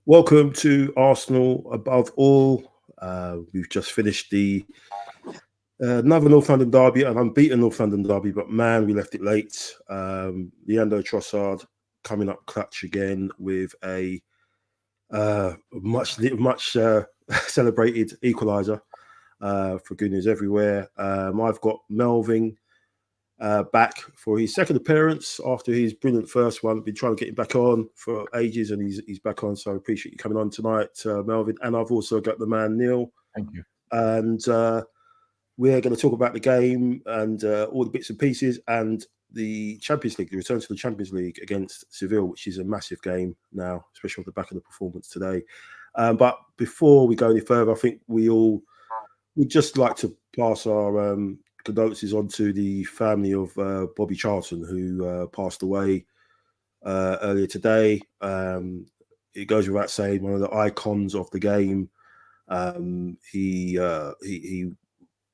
Welcome to Arsenal Above All. We've just finished the another North London derby, an unbeaten North London derby, but man, we left it late. Leandro Trossard coming up clutch again with a much celebrated equalizer for good news everywhere. I've got Melvyn back for his second appearance after his brilliant first one. Been trying to get him back on for ages, and he's back on. So I appreciate you coming on tonight, Melvyn. And I've also got the man Neil. Thank you. And we're going to talk about the game and all the bits and pieces and the Champions League, the return to the Champions League against Seville, which is a massive game now, especially off the back of the performance today. But before we go any further, I think we'd just like to pass our condolences on to the family of Bobby Charlton, who passed away earlier today. It goes without saying, one of the icons of the game. He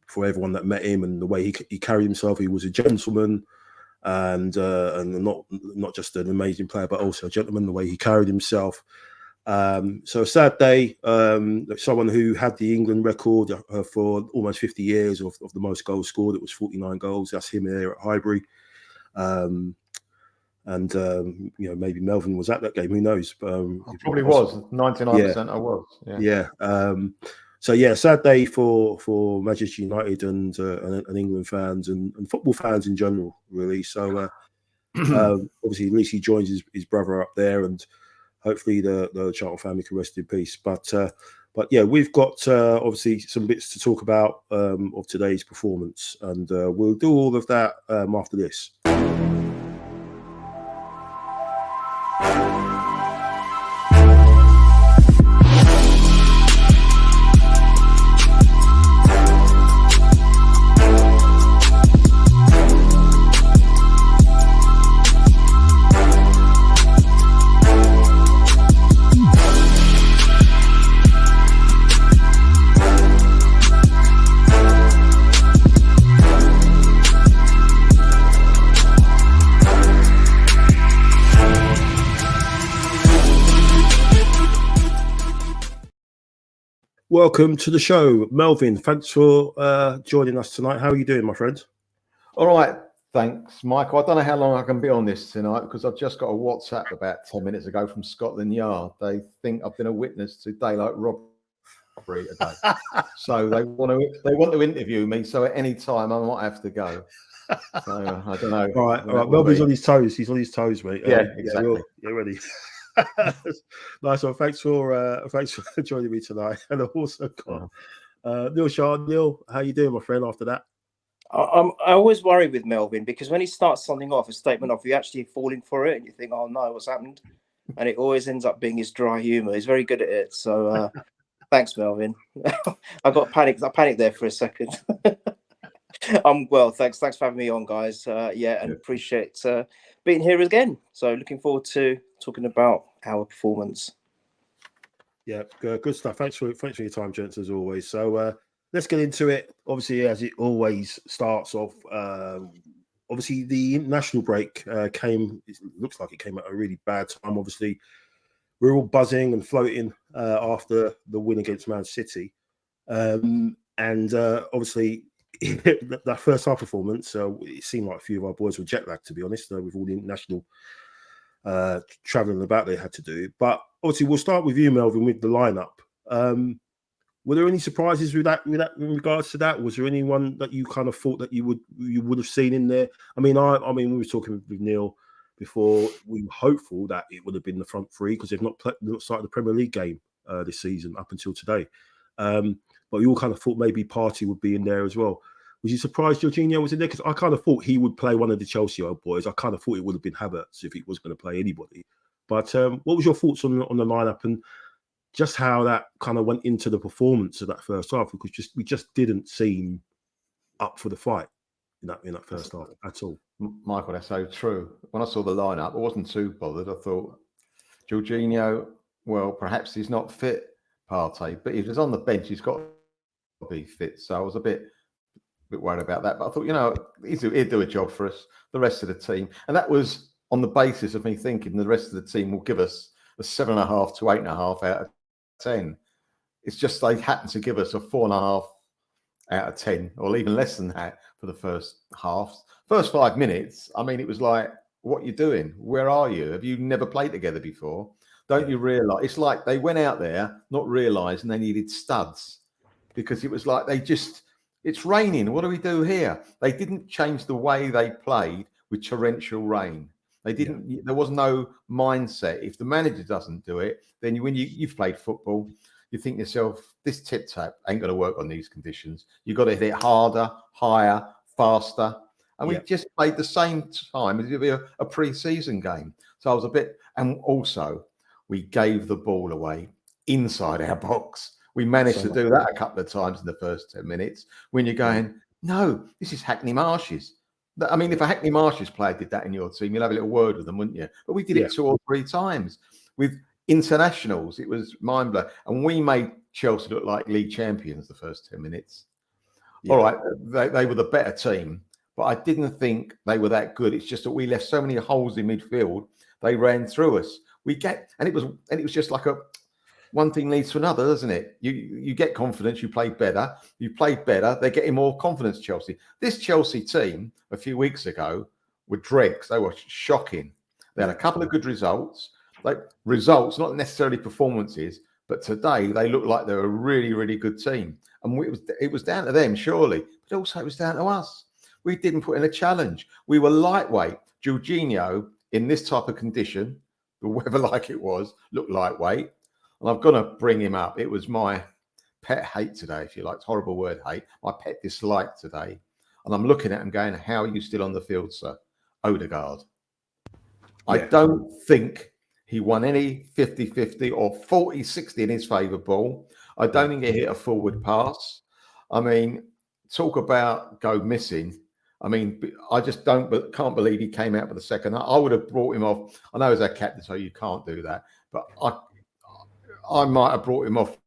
for everyone that met him and the way he carried himself, he was a gentleman and not just an amazing player, but also a gentleman. The way he carried himself. So a sad day. Someone who had the England record for almost 50 years of the most goals scored. It was 49 goals. That's him here at Highbury. Maybe Melvyn was at that game. Who knows? Probably was. 99% I was. Yeah. Sad day for Manchester United and England fans and football fans in general, really. So obviously, at least he joins his brother up there, and hopefully the Charlton family can rest in peace. But yeah, we've got obviously some bits to talk about of today's performance, and we'll do all of that after this. Welcome to the show, Melvyn. Thanks for joining us tonight. How are you doing, my friend? All right, thanks, Michael. I don't know how long I can be on this tonight because I've just got a WhatsApp about 10 minutes ago from Scotland Yard. They think I've been a witness to daylight robbery today, so they want to interview me. So at any time I might have to go. So I don't know. All right. Melvyn's on his toes. He's on his toes, mate. Yeah, exactly. You're ready. Nice one. Thanks for joining me tonight. And I've also got Neil Shah. Neil, how you doing, my friend? After that, I always worry with Melvyn because when he starts something off, a statement off, you actually falling for it, and you think, "Oh no, what's happened?" And it always ends up being his dry humour. He's very good at it. So thanks, Melvyn. I got panicked. I panicked there for a second. Well, thanks for having me on, guys. And appreciate being here again. So looking forward to talking about our performance. Yeah, good stuff. Thanks for your time, gents, as always. So let's get into it. Obviously, as it always starts off, obviously the international break came. It looks like it came at a really bad time. Obviously, we're all buzzing and floating after the win against Man City, and obviously that first half performance. It seemed like a few of our boys were jet lagged, to be honest, with all the international traveling about they had to do. But obviously, we'll start with you, Melvyn, with the lineup. Were there any surprises with that in regards to that? Was there anyone that you kind of thought that you would have seen in there? I mean, we were talking with Neil before. We were hopeful that it would have been the front three because they've not started the Premier League game this season up until today. But we all kind of thought maybe Partey would be in there as well. Was you surprised Jorginho was in there? Because I kind of thought he would play one of the Chelsea old boys. I kind of thought it would have been Havertz if he was going to play anybody. But what was your thoughts on the lineup and just how that kind of went into the performance of that first half? Because we just didn't seem up for the fight in that first half at all. Michael, that's so true. When I saw the lineup, I wasn't too bothered. I thought Jorginho, well, perhaps he's not fit, Partey, but if he's on the bench, he's got to be fit. So I was a bit worried about that. But I thought, he'd do a job for us, the rest of the team. And that was on the basis of me thinking the rest of the team will give us a 7.5 to 8.5 out of 10. It's just they happened to give us a 4.5 out of 10, or even less than that for the first half. First 5 minutes, I mean, it was like, what are you doing? Where are you? Have you never played together before? Don't you realise? It's like they went out there not realising they needed studs, because it was like it's raining. What do we do here? They didn't change the way they played with torrential rain. They didn't. There was no mindset. If the manager doesn't do it, then when you've played football, you think to yourself, this tip-tap ain't going to work on these conditions. You've got to hit it harder, higher, faster. And we just played the same time as if it would be a pre-season game. So I was a bit, and also we gave the ball away inside our box. We managed to do that a couple of times in the first 10 minutes when you're going, no, this is Hackney Marshes. I mean, if a Hackney Marshes player did that in your team, you'll have a little word with them, wouldn't you? But we did it 2 or 3 times. With internationals, it was mind-blowing. And we made Chelsea look like league champions the first 10 minutes. All right, they were the better team, but I didn't think they were that good. It's just that we left so many holes in midfield. They ran through us. And it was just like one thing leads to another, doesn't it? You get confidence, you play better. You played better, they're getting more confidence, Chelsea. This Chelsea team a few weeks ago were dregs. They were shocking. They had a couple of good results. Results, not necessarily performances, but today they look like they're a really, really good team. And it was down to them, surely, but also it was down to us. We didn't put in a challenge. We were lightweight. Jorginho, in this type of condition, the weather like it was, looked lightweight. And I've got to bring him up. It was my pet hate today, if you like. Horrible word, hate. My pet dislike today. And I'm looking at him going, how are you still on the field, sir? Odegaard. I don't think he won any 50-50 or 40-60 in his favour ball. I don't think he hit a forward pass. I mean, talk about go missing. I mean, I just can't believe he came out for the second half. I would have brought him off. I know as a captain, so you can't do that. But I might have brought him off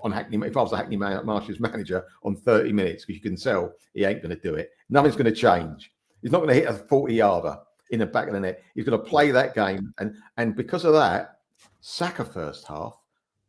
on Hackney if I was a Hackney Marshes manager on 30 minutes, because you can tell he ain't going to do it. Nothing's going to change. He's not going to hit a 40-yarder in the back of the net. He's going to play that game. And because of that, Saka first half,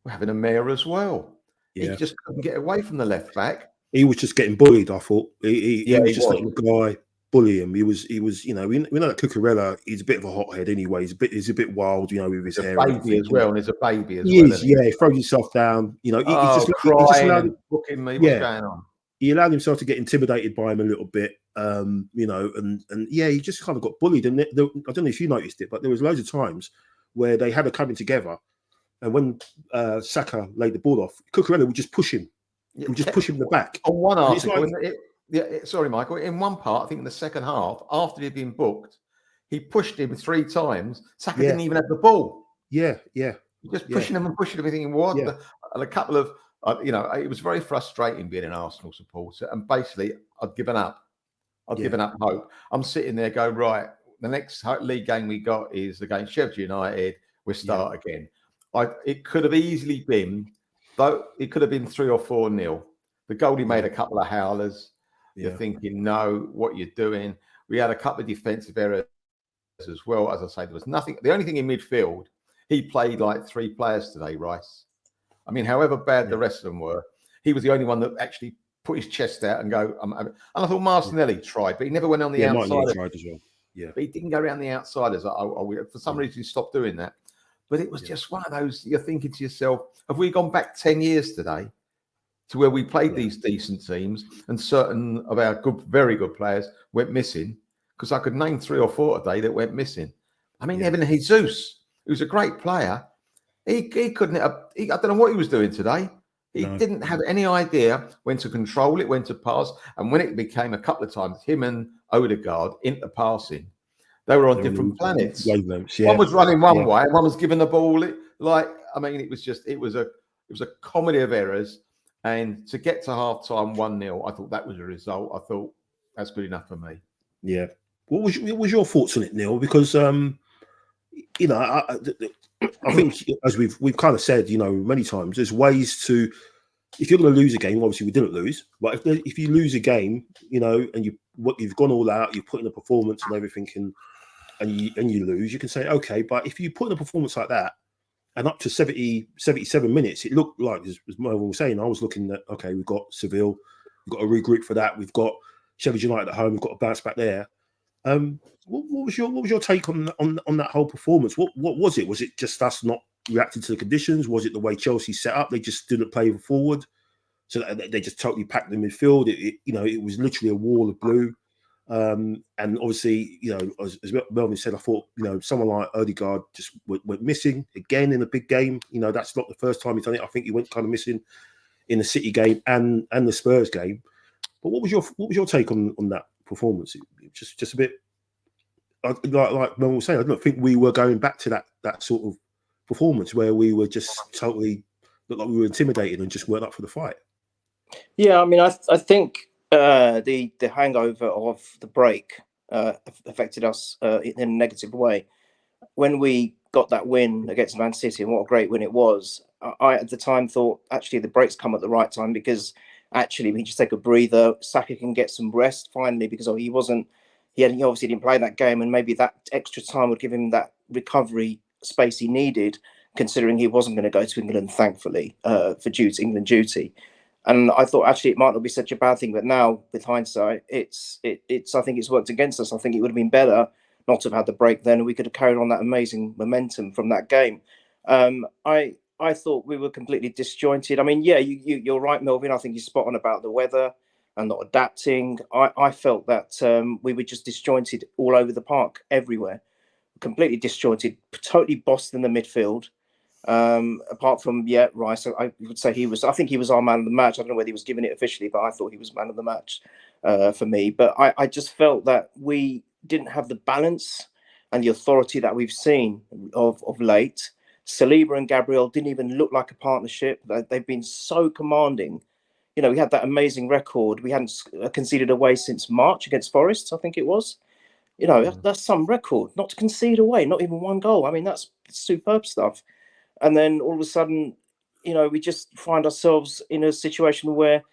we're having a mare as well. He just couldn't get away from the left back. He was just getting bullied, I thought. He was just letting the guy bully him. He was, you know, we know that Cucurella, he's a bit of a hothead anyway. He's a bit wild, you know, with his hair. Baby as well, and he's a baby as well. He is, he throws himself down. You know, he just allowed booking me. What's going on? He allowed himself to get intimidated by him a little bit, you know, and he just kind of got bullied. And I don't know if you noticed it, but there was loads of times where they had a coming together, and when Saka laid the ball off, Cucurella would just push him. He would just push him in the back. On one article, sorry, Michael. In one part, I think in the second half, after he'd been booked, he pushed him 3 times. Saka didn't even have the ball. Just pushing him and pushing him, thinking, what? And a couple of, you know, it was very frustrating being an Arsenal supporter. And basically, I'd given up. I'd given up hope. I'm sitting there going, right, the next league game we got is against Sheffield United. We start again. It could have easily been, though, it could have been 3 or 4-0. The goalie made a couple of howlers. You're thinking, no, what you're doing. We had a couple of defensive errors as well. As I say, there was nothing. The only thing in midfield, he played like 3 players today, Rice. I mean, however bad the rest of them were, he was the only one that actually put his chest out and go. And I thought Martinelli tried, but he never went on the outside. Martinelli tried as well. But he didn't go around the outsiders. For some reason, he stopped doing that. But it was just one of those, you're thinking to yourself, have we gone back 10 years today to where we played these decent teams and certain of our good, very good players went missing? Because I could name 3 or 4 today that went missing. I mean, Evan Jesus, who's a great player, he couldn't, I don't know what he was doing today. He didn't have any idea when to control it, when to pass. And when it became a couple of times, him and Odegaard into passing, they were on different planets. One was running one way, and one was giving the ball. It was a comedy of errors. And to get to half time 1-0, I thought that was a result. I thought that's good enough for me. Yeah. What was your thoughts on it, Neil? Because you know, I think as we've kind of said, you know, many times, there's ways to. If you're going to lose a game, obviously we didn't lose. But if you lose a game, you know, and you've gone all out, you've put in a performance and everything, and you lose, you can say, okay. But if you put in a performance like that, And up to 77 minutes, it looked like, as Melvyn was saying, I was looking at, okay, we've got Seville, we've got to regroup for that. We've got Sheffield United at home, we've got to bounce back there. What was your take on that whole performance? What was it? Was it just us not reacting to the conditions? Was it the way Chelsea set up? They just didn't play forward, so they just totally packed the midfield. It was literally a wall of blue. And obviously, as Melvyn said, I thought, someone like Odegaard just went missing again in a big game. That's not the first time he's done it. I think he went kind of missing in the City game and the Spurs game. But what was your take on that performance? Just a bit like Melvyn was saying. I don't think we were going back to that sort of performance where we were just totally looked like we were intimidated and just weren't up for the fight. Yeah, I mean, I think the hangover of the break affected us in a negative way. When we got that win against Man City, and what a great win it was, I at the time thought actually the break's come at the right time, because actually we just take a breather. Saka can get some rest finally, because he obviously didn't play that game, and maybe that extra time would give him that recovery space he needed, considering he wasn't going to go to England, thankfully, for England duty. And I thought actually it might not be such a bad thing, but now with hindsight, I think it's worked against us. I think it would have been better not to have had the break then, and we could have carried on that amazing momentum from that game. I thought we were completely disjointed. I mean, yeah, you're right, Melvyn. I think you're spot on about the weather and not adapting. I felt that we were just disjointed all over the park, everywhere, completely disjointed, totally bossed in the midfield. Apart from Rice, I would say I think he was our man of the match. I don't know whether he was given it officially, but I thought he was man of the match for me. But I just felt that we didn't have the balance and the authority that we've seen of late. Saliba and Gabriel didn't even look like a partnership. They've been so commanding. We had that amazing record. We hadn't conceded away since March against Forest, I think it was. That's some record. Not to concede away, not even one goal. I mean, that's superb stuff. And then all of a sudden, we just find ourselves in a situation where,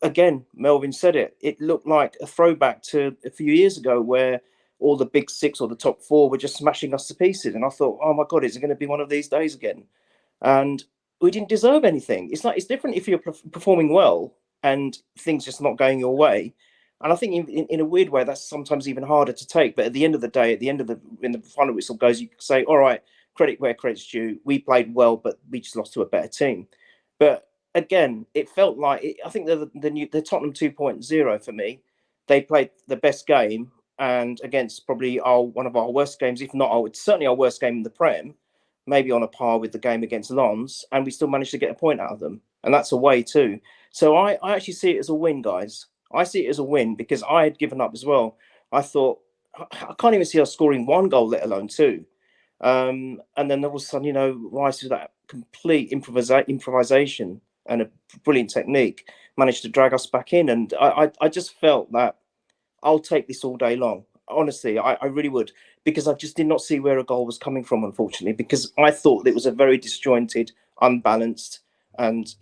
again, Melvyn said it, it looked like a throwback to a few years ago where all the big six or the top four were just smashing us to pieces. And I thought, oh my God, is it going to be one of these days again? And we didn't deserve anything. It's different if you're performing well and things just not going your way. And I think in a weird way, that's sometimes even harder to take. But at the end of the day, when the final whistle goes, you can say, all right, credit where credit's due. We played well, but we just lost to a better team. But again, it felt like I think the Tottenham 2.0 for me, they played the best game, and against probably one of our worst games, if not certainly our worst game in the Prem, maybe on a par with the game against Lens, and we still managed to get a point out of them, and that's away too. So I actually see it as a win, guys. I see it as a win because I had given up as well. I thought I can't even see us scoring one goal, let alone two. And then all of a sudden, Rice with that complete improvisation and a brilliant technique managed to drag us back in. And I just felt that I'll take this all day long. Honestly, I really would, because I just did not see where a goal was coming from, unfortunately, because I thought it was a very disjointed, unbalanced and,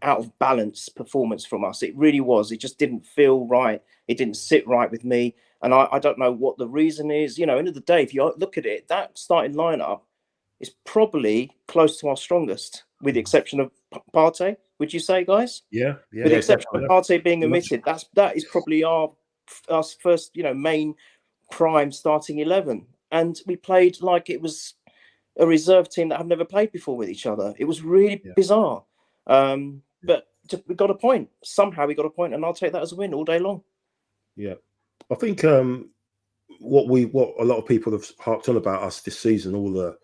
out of balance performance from us. It really was. It just didn't feel right. It didn't sit right with me. And I don't know what the reason is. End of the day, if you look at it, that starting lineup is probably close to our strongest, with the exception of Partey. Would you say, guys? Yeah. With the exception of Partey being omitted, that is probably our first, main prime starting 11. And we played like it was a reserve team that have never played before with each other. It was really bizarre. But we got a point. Somehow we got a point, and I'll take that as a win all day long. Yeah. I think what a lot of people have harped on about us this season, all the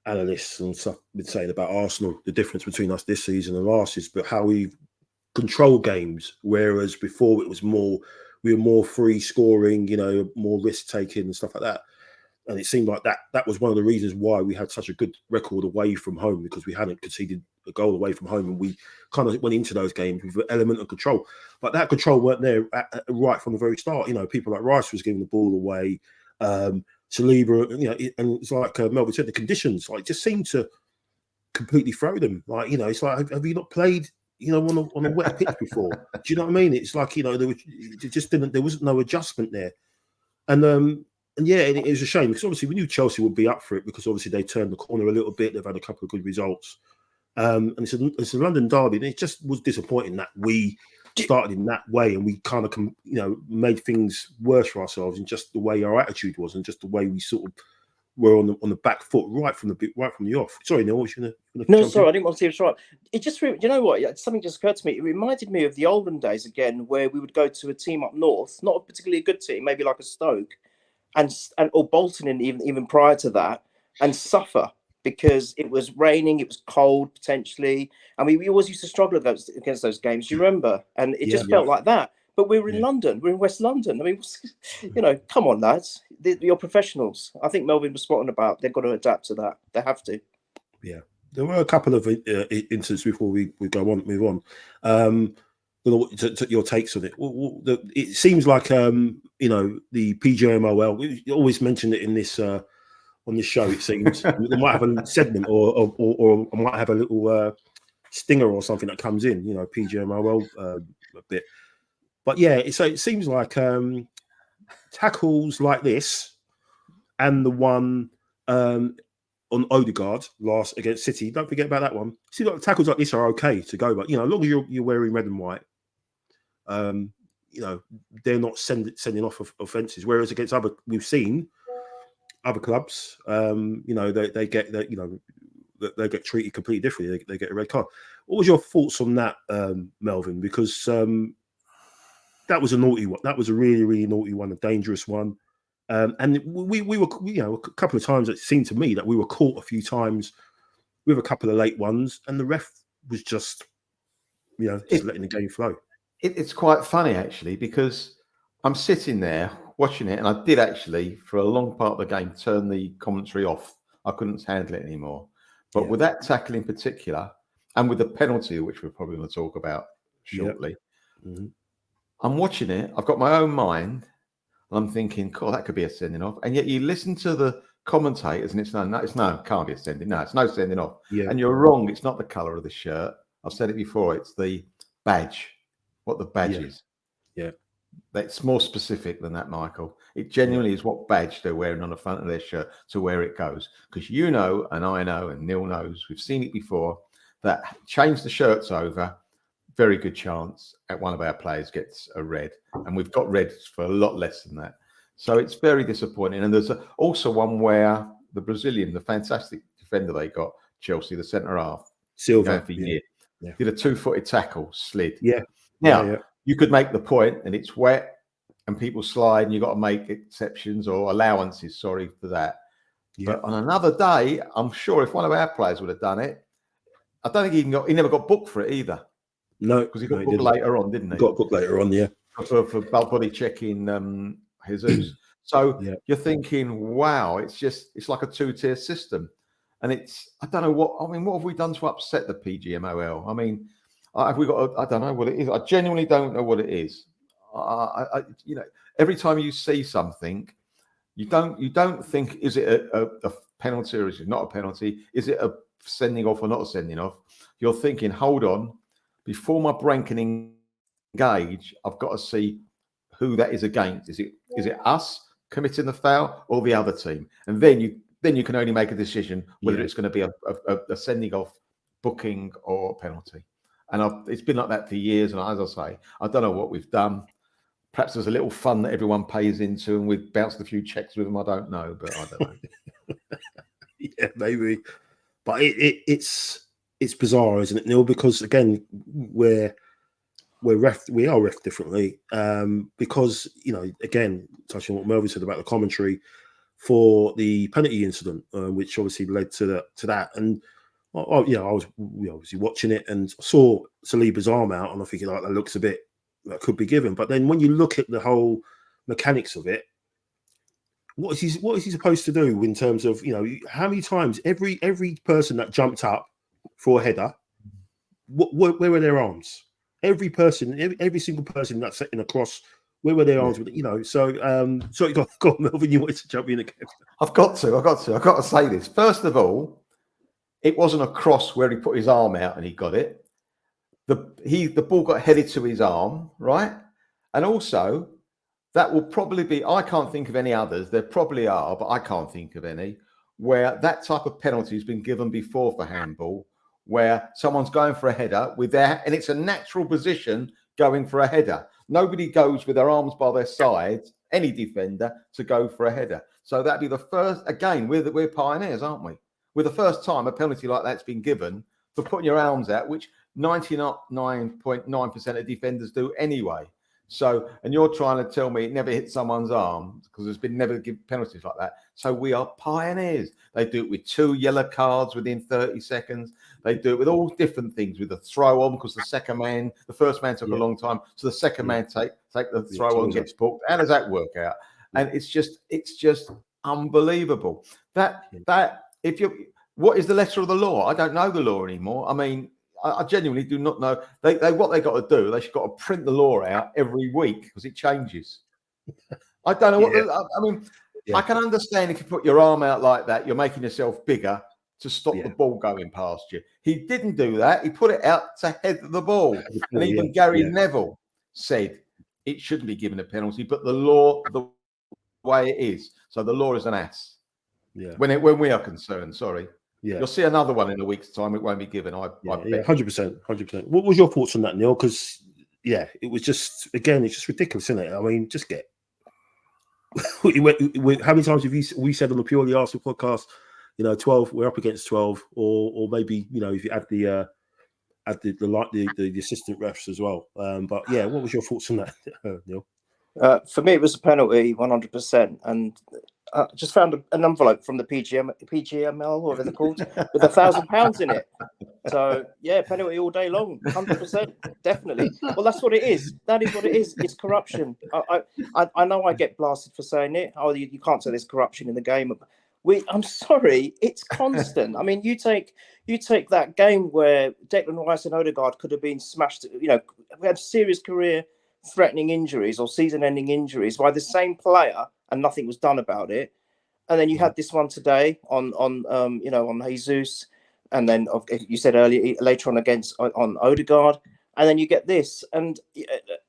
analysts and stuff been saying about Arsenal, the difference between us this season and last is but how we control games, whereas before it was we were more free scoring, more risk taking and stuff like that. And it seemed like that was one of the reasons why we had such a good record away from home, because we hadn't conceded a goal away from home, and we kind of went into those games with an element of control. But that control weren't there right from the very start. People like Rice was giving the ball away, Saliba, and it's like Melvyn said, the conditions just seemed to completely throw them. It's like, have you not played, on a wet pitch before? Do you know what I mean? It's like, there wasn't no adjustment there, and And yeah, and it was a shame because obviously we knew Chelsea would be up for it because obviously they turned the corner a little bit. They've had a couple of good results. And it's a London derby. And it just was disappointing that we started in that way and we kind of, made things worse for ourselves and just the way our attitude was and just the way we sort of were on the back foot right from the off. Sorry, Neil, what you gonna No, jump sorry, in? I didn't want to see it right. It just, you know what? Something just occurred to me. It reminded me of the olden days again, where we would go to a team up north, not a particularly good team, maybe like a Stoke, and or Bolton, and even prior to that, and suffer because it was raining, it was cold potentially, and we always used to struggle against those games. Do you remember? And it just felt like that. But we were in London. We're in West London. I mean, come on, lads. You're professionals. I think Melvyn was spot on about they've got to adapt to that. They have to. Yeah. There were a couple of incidents before we move on. Your takes on it. It seems like the PGMOL. We always mention it in this on this show. It seems they might have a segment or I might have a little stinger or something that comes in. PGMOL a bit. But yeah, so it seems like tackles like this and the one on Odegaard last against City. Don't forget about that one. See, like, tackles like this are okay to go, but as long as you're wearing red and white, they're not sending off offences. Whereas against we've seen other clubs, they get treated completely differently. They get a red card. What was your thoughts on that, Melvyn? Because that was a naughty one. That was a really, really naughty one, a dangerous one. And we were, a couple of times it seemed to me that we were caught a few times with a couple of late ones, and the ref was just letting the game flow. It's quite funny actually because I'm sitting there watching it, and I did actually for a long part of the game turn the commentary off. I couldn't handle it anymore. But with that tackle in particular, and with the penalty, which we're probably going to talk about shortly, I'm watching it. I've got my own mind. And I'm thinking, cool, that could be a sending off. And yet you listen to the commentators and it's no, can't be a sending. No, it's no sending off. Yeah. And you're wrong. It's not the colour of the shirt. I've said it before. It's the badge, what the badge is. Yeah. It's more specific than that, Michael. It genuinely is what badge they're wearing on the front of their shirt to where it goes. Because and I know, and Neil knows, we've seen it before, that change the shirts over, very good chance at one of our players gets a red, and we've got reds for a lot less than that. So it's very disappointing. And there's also one where the Brazilian, the fantastic defender they got, Chelsea, the centre half, Silva, did a 2-footed tackle, slid. Yeah. Now you could make the point, and it's wet, and people slide, and you've got to make exceptions or allowances. Sorry for that. Yeah. But on another day, I'm sure if one of our players would have done it, I don't think he never got booked for it either. No, because he got booked later on, didn't he? Got booked later on, yeah. For body checking Jesus. So you're thinking, wow, it's like a two-tier system. And I don't know what have we done to upset the PGMOL? I mean, have we got, I don't know what it is. I genuinely don't know what it is. Every time you see something, you don't think, is it a penalty or is it not a penalty? Is it a sending off or not a sending off? You're thinking, hold on. Before my brain can engage, I've got to see who that is against. Is it us committing the foul or the other team? And then you can only make a decision whether it's going to be a sending off, booking, or penalty. And it's been like that for years. And as I say, I don't know what we've done. Perhaps there's a little fun that everyone pays into, and we've bounced a few checks with them. I don't know, but I don't know. Yeah, maybe. But it's bizarre, isn't it, Neil? Because again, we are ref differently. Because again, touching on what Melvyn said about the commentary for the penalty incident, which obviously led to that. And I was obviously watching it and saw Saliba's arm out, and I'm thinking, like, that looks a bit that could be given. But then when you look at the whole mechanics of it, what is he supposed to do in terms of how many times every person that jumped up for a header, where were their arms? Every single person that's sitting across, where were their arms? So sorry, go on, Melvyn, you wanted to jump in again. I've got to say this. First of all, it wasn't a cross where he put his arm out and he got it. The ball got headed to his arm, right? And also, that will probably be, I can't think of any others. There probably are, but I can't think of any where that type of penalty has been given before for handball, where someone's going for a header with their, and it's a natural position going for a header. Nobody goes with their arms by their sides, any defender, to go for a header. So that'd be the first, again, we're pioneers, aren't we? We're the first time a penalty like that's been given for putting your arms out, which 99.9% of defenders do anyway. So, and you're trying to tell me it never hit someone's arm because there's been never given penalties like that. So we are pioneers. They do it with 2 yellow cards within 30 seconds. They do it with all different things, with the throw on, because the first man took a long time. So the second man take the throw on, gets booked. How does that work out? And it's just unbelievable. What is the letter of the law? I don't know the law anymore. I mean, I genuinely do not know. What they got to do, they should got to print the law out every week because it changes. I don't know I can understand if you put your arm out like that, you're making yourself bigger to stop the ball going past you. He didn't do that. He put it out to head the ball. And even Gary Neville said it shouldn't be given a penalty, but the law, the way it is. So the law is an ass. Yeah. When we are concerned, sorry. Yeah. You'll see another one in a week's time. It won't be given. I bet. 100%. What was your thoughts on that, Neil? Because it was just, again, it's just ridiculous, isn't it? I mean, just get. How many times have we said on the Purely Arsenal podcast? 12. We're up against 12, or maybe if you add the assistant refs as well. But what was your thoughts on that, Neil? For me, it was a penalty, 100%, and I just found an envelope from the PGMOL, whatever they're called, with £1,000 in it. So penalty all day long, 100%, definitely. Well, that's what it is. That is what it is. It's corruption. I know I get blasted for saying it. Oh, you can't say there's corruption in the game. I'm sorry, it's constant. I mean, you take that game where Declan Rice and Odegaard could have been smashed. We had serious career-threatening injuries or season-ending injuries by the same player, and nothing was done about it. And then you had this one today on Jesus, and then you said later on on Odegaard, and then you get this. And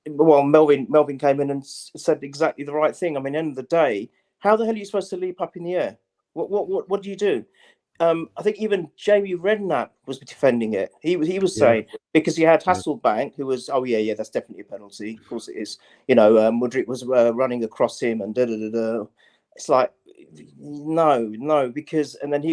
Melvyn came in and said exactly the right thing. I mean, end of the day, how the hell are you supposed to leap up in the air? What do you do? I think even Jamie Redknapp was defending it. He was saying, because you had Hasselbank, who was, that's definitely a penalty. Of course it is. Mudryk was running across him and It's like, no, because, and then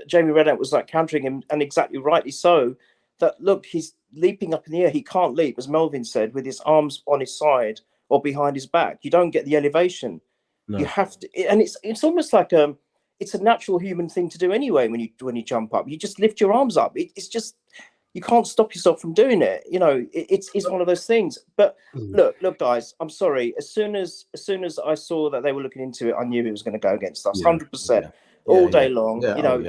Jamie Redknapp was like countering him, and exactly rightly so, that look, he's leaping up in the air. He can't leap, as Melvyn said, with his arms on his side or behind his back. You don't get the elevation. No. You have to, and it's almost like it's a natural human thing to do anyway. When you jump up, you just lift your arms up. It's just, you can't stop yourself from doing it. It's one of those things. But look, guys, I'm sorry. As soon as I saw that they were looking into it, I knew it was going to go against us, 100%, all day long.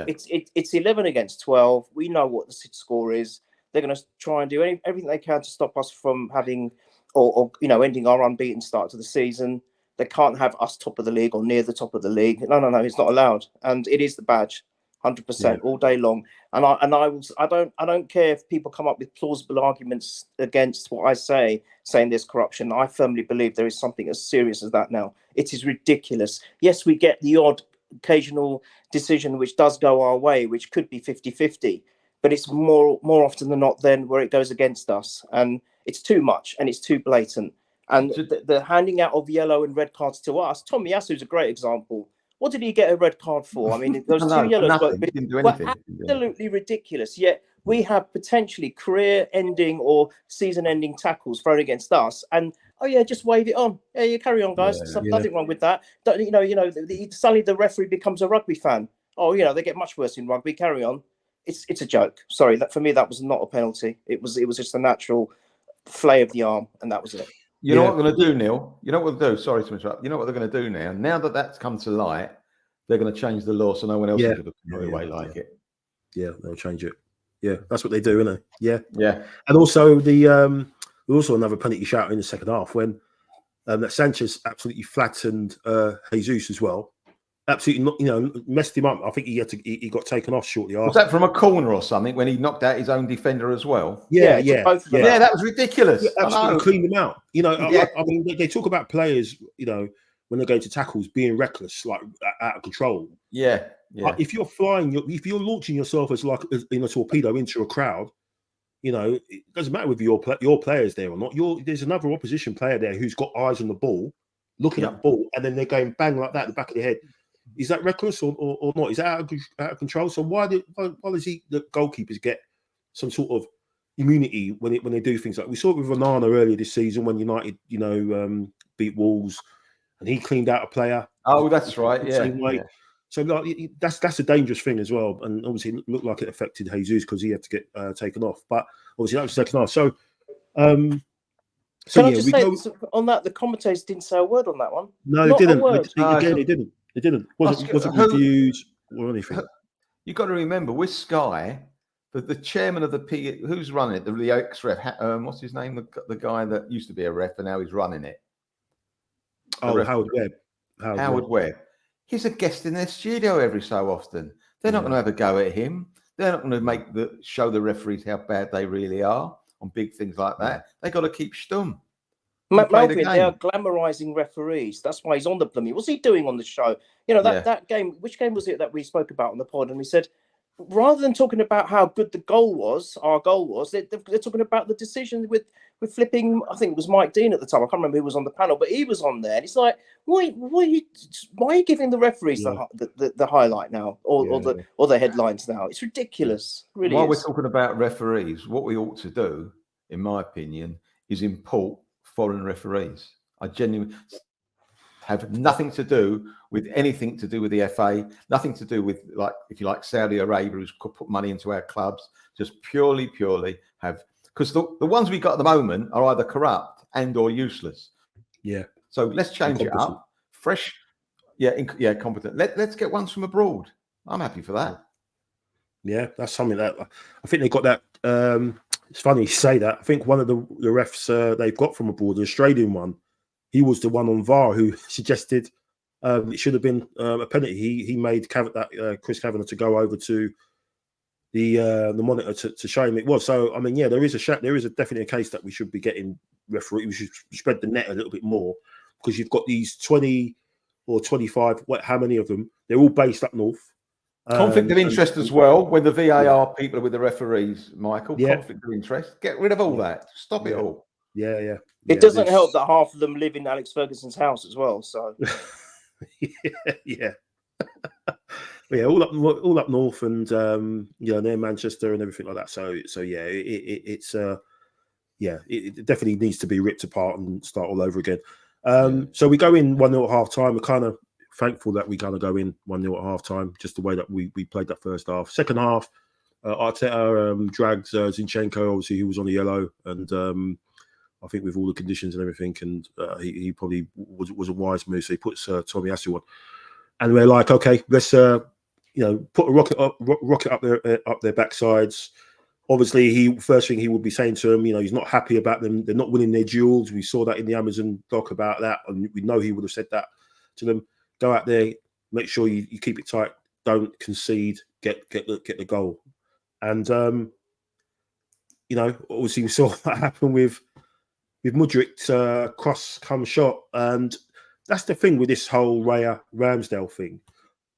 It's 11 against 12. We know what the score is. They're going to try and do everything they can to stop us from having or ending our unbeaten start to the season. They can't have us top of the league or near the top of the league. No, it's not allowed. And it is the badge, 100%, all day long. And I don't care if people come up with plausible arguments against what I say, saying there's corruption. I firmly believe there is something as serious as that now. It is ridiculous. Yes, we get the odd occasional decision which does go our way, which could be 50-50, but it's more often than not then where it goes against us. And it's too much and it's too blatant. And the handing out of yellow and red cards to us, Tommy Yasu's a great example. What did he get a red card for? I mean, those two yellows were absolutely ridiculous. Yet we have potentially career-ending or season-ending tackles thrown against us, and just wave it on. Yeah, you carry on, guys. There's nothing wrong with that. Suddenly the referee becomes a rugby fan. Oh, they get much worse in rugby. Carry on. It's a joke. Sorry, that for me that was not a penalty. It was just a natural flay of the arm, and that was it. You know what we're going to do, Neil? You know what we'll do? Sorry to interrupt. You know what they're going to do now? Now that that's come to light, they're going to change the law so no one else can do it like it. Yeah, they'll change it. Yeah, that's what they do, isn't it? Yeah. And also another penalty shout in the second half when that Sanchez absolutely flattened Jesus as well. absolutely not, messed him up. I think he got taken off shortly after. Was that from a corner or something when he knocked out his own defender as well? Yeah, both of them Yeah, out. that was ridiculous. Yeah, absolutely cleaned him out. Yeah. I mean, they talk about players, when they go to tackles, being reckless, like out of control. Yeah. If you're flying, if you're launching yourself as in a torpedo into a crowd, it doesn't matter whether your player's there or not. There's another opposition player there who's got eyes on the ball, looking at the ball, and then they're going bang like that at the back of the head. Is that reckless or not? Is that out of control? So why does the goalkeepers get some sort of immunity when they do things like we saw it with Onana earlier this season when United, beat Wolves, and he cleaned out a player. Oh, that's right. Yeah. Same way. So that's a dangerous thing as well, and obviously it looked like it affected Jesus because he had to get taken off. But obviously that was taken off. So, Can I just say on that the commentators didn't say a word on that one? No, they didn't. They didn't. Wasn't reviewed or anything. You've got to remember with Sky, the chairman of the who's running it, the ex-ref, what's his name? The guy that used to be a ref and now he's running it. Howard Webb. Howard Webb. He's a guest in their studio every so often. They're not going to have a go at him. They're not going to show the referees how bad they really are on big things like that. They got to keep stum. Melvyn, they are glamorising referees. That's why he's on the blooming. What's he doing on the show? That game. Which game was it that we spoke about on the pod? And we said, rather than talking about how good our goal was, they're talking about the decision with flipping. I think it was Mike Dean at the time. I can't remember who was on the panel, but he was on there. And it's like, why are you giving the referees the highlight now, or the headlines now? It's ridiculous. Really. While we're talking about referees, what we ought to do, in my opinion, is import foreign referees. I genuinely have nothing to do with anything to do with the FA, nothing to do with, like, if you like, Saudi Arabia, who's put money into our clubs, just purely have, because the ones we got at the moment are either corrupt and or useless. Yeah. So let's change it up. Fresh, competent. Let's get ones from abroad. I'm happy for that. Yeah, that's something that I think they got that. It's funny you say that. I think one of the refs they've got from abroad, the Australian one, he was the one on VAR who suggested it should have been a penalty. He made Chris Kavanagh to go over to the monitor to show him it was. So I mean, yeah, there is definitely a case that we should be getting referee. We should spread the net a little bit more because you've got these 20 or 25. How many of them? They're all based up north. Conflict of interest as well. When the VAR people are with the referees, Michael. Yeah. Conflict of interest. Get rid of all that. Stop it all. Yeah. It doesn't help that half of them live in Alex Ferguson's house as well. So, yeah, all up north, and near Manchester and everything like that. So yeah, it definitely needs to be ripped apart and start all over again. So we go in 1-0 at half time. We're kind of thankful that we kind of go in 1-0 at half time, just the way that we played that first half. Second half, Arteta drags Zinchenko, obviously, who was on the yellow, and I think with all the conditions and everything, and he probably was a wise move. So he puts Tomiyasu on, and we're like, okay, let's put a rocket up their backsides. Obviously, first thing he would be saying to them, he's not happy about them. They're not winning their duels. We saw that in the Amazon doc about that, and we know he would have said that to them. Go out there, make sure you keep it tight, don't concede, get the goal, and obviously we saw what happened with Mudrik's cross come shot, and that's the thing with this whole Raya Ramsdale thing.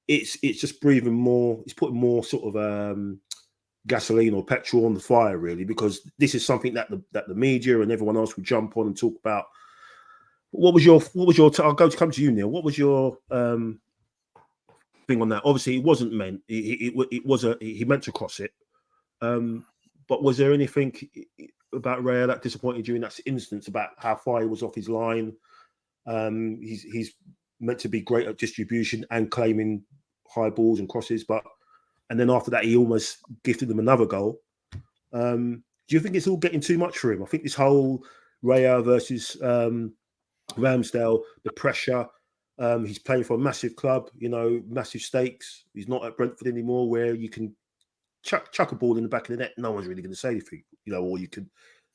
It's just breathing more. It's putting more sort of gasoline or petrol on the fire, really, because this is something that the media and everyone else will jump on and talk about. What was your? I'll come to you, Neil. What was your thing on that? Obviously, it wasn't meant. He meant to cross it. But was there anything about Raya that disappointed you in that instance about how far he was off his line? He's meant to be great at distribution and claiming high balls and crosses, and then after that he almost gifted them another goal. Do you think it's all getting too much for him? I think this whole Raya versus Ramsdale, the pressure. He's playing for a massive club, massive stakes. He's not at Brentford anymore, where you can chuck a ball in the back of the net. No one's really going to say anything, or you can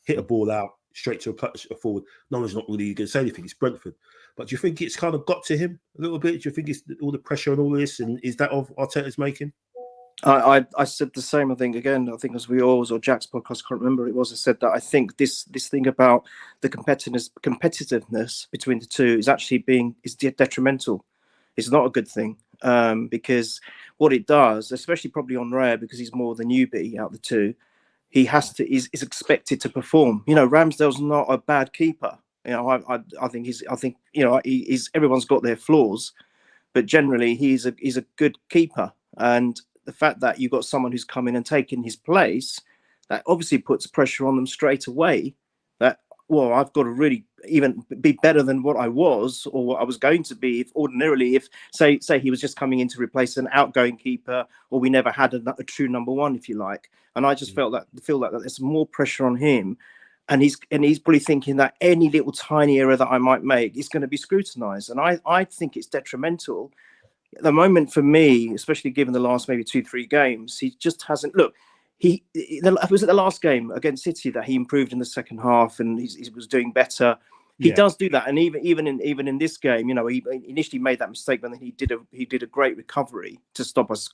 hit a ball out, straight to a forward. No one's not really going to say anything. It's Brentford. But do you think it's kind of got to him a little bit? Do you think it's all the pressure and all this, and is that of Arteta's making? I said the same. I think as we always, or Jack's podcast, can't remember it was. I said that I think this thing about the competitiveness between the two is actually is detrimental. It's not a good thing, because what it does, especially probably on Raya, because he's more the newbie out of the two, is expected to perform. Ramsdale's not a bad keeper. I think he's everyone's got their flaws, but generally he's a good keeper. And the fact that you've got someone who's come in and taken his place, that obviously puts pressure on them straight away. That, well, I've got to really even be better than what I was or what I was going to be if say he was just coming in to replace an outgoing keeper, or we never had a true number one, if you like. And I just feel that there's more pressure on him, and he's probably thinking that any little tiny error that I might make is going to be scrutinised, and I think it's detrimental. At the moment, for me, especially given the last maybe 2-3 games, he just hasn't. Look, it was at the last game against City that he improved in the second half, and he was doing better. He does do that, and even in this game, he initially made that mistake, but then he did a great recovery to stop us,